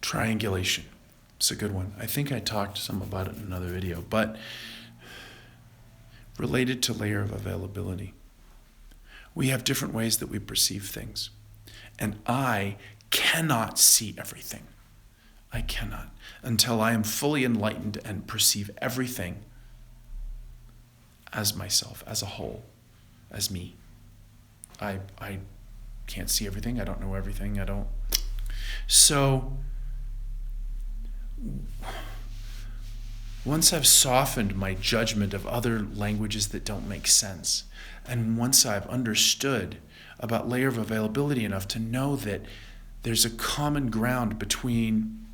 Triangulation. It's a good one. I think I talked some about it in another video, but related to layer of availability. We have different ways that we perceive things. And I cannot see everything. I cannot until I am fully enlightened and perceive everything as myself, as a whole, as me. I can't see everything. I don't know everything. So once I've softened my judgment of other languages that don't make sense, and once I've understood about layer of availability enough to know that there's a common ground between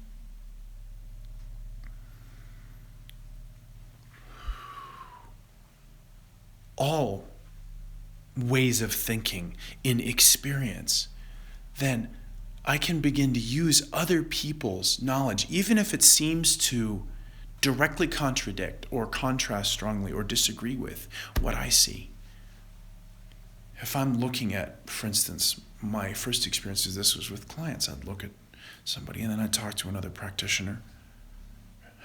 all ways of thinking in experience, then I can begin to use other people's knowledge, even if it seems to directly contradict or contrast strongly or disagree with what I see. If I'm looking at, for instance, my first experiences, this was with clients. I'd look at somebody and then I'd talk to another practitioner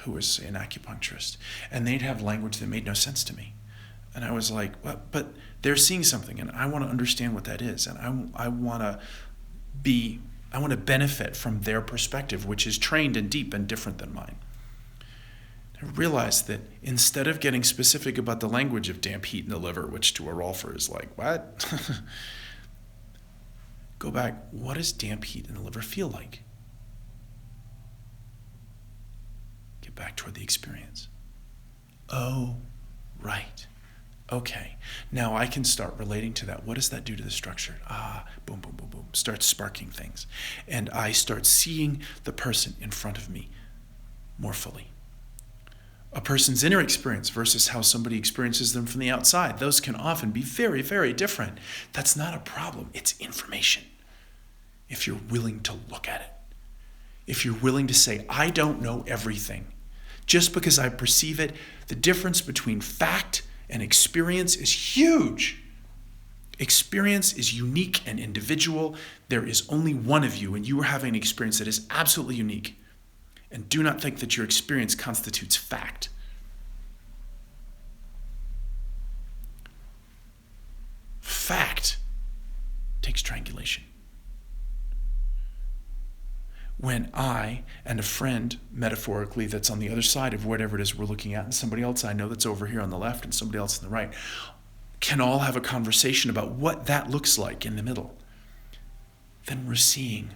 who was, say, an acupuncturist, and they'd have language that made no sense to me. And I was like, well, but they're seeing something, and I want to understand what that is, and I want to benefit from their perspective, which is trained and deep and different than mine. I realized that instead of getting specific about the language of damp heat in the liver, which to a Rolfer is like, what? Go back, what does damp heat in the liver feel like? Get back toward the experience. Oh, right. Okay, now I can start relating to that. What does that do to the structure? Boom, boom, boom, boom. Start sparking things. And I start seeing the person in front of me more fully. A person's inner experience versus how somebody experiences them from the outside. Those can often be very, very different. That's not a problem. It's information. If you're willing to look at it. If you're willing to say, I don't know everything. Just because I perceive it, the difference between fact and experience is huge. Experience is unique and individual. There is only one of you, and you are having an experience that is absolutely unique. And do not think that your experience constitutes fact. Fact takes triangulation. When I and a friend, metaphorically, that's on the other side of whatever it is we're looking at, and somebody else I know that's over here on the left and somebody else on the right, can all have a conversation about what that looks like in the middle, then we're seeing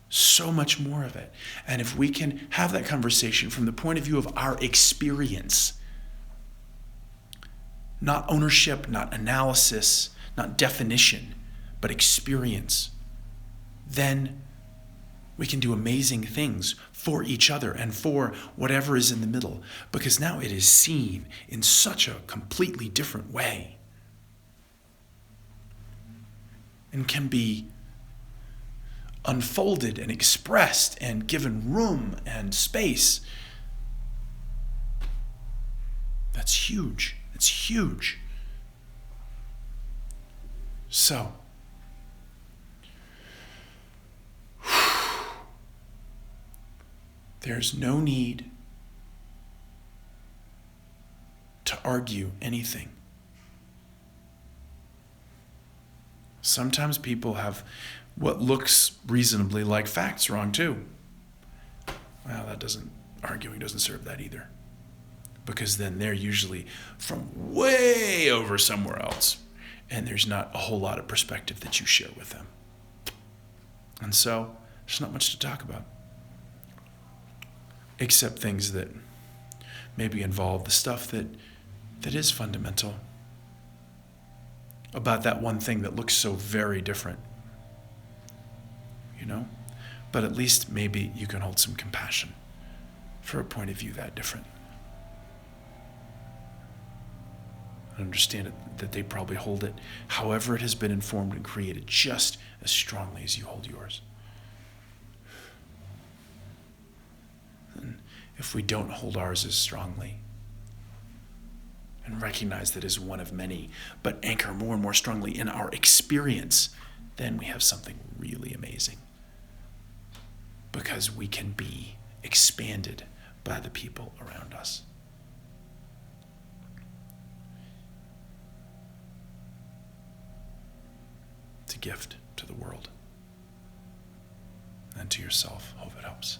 so much more of it. And if we can have that conversation from the point of view of our experience, not ownership, not analysis, not definition, but experience, then we can do amazing things for each other and for whatever is in the middle, because now it is seen in such a completely different way and can be unfolded and expressed and given room and space. That's huge. It's huge. So, there's no need to argue anything. Sometimes people have what looks reasonably like facts wrong too. Well, arguing doesn't serve that either. Because then they're usually from way over somewhere else, and there's not a whole lot of perspective that you share with them. And so, there's not much to talk about. Except things that maybe involve the stuff that is fundamental about that one thing that looks so very different. You know? But at least maybe you can hold some compassion for a point of view that different. And understand that they probably hold it however it has been informed and created just as strongly as you hold yours. And if we don't hold ours as strongly and recognize that as one of many, but anchor more and more strongly in our experience, then we have something really amazing. because we can be expanded by the people around us. It's a gift to the world and to yourself. Hope it helps.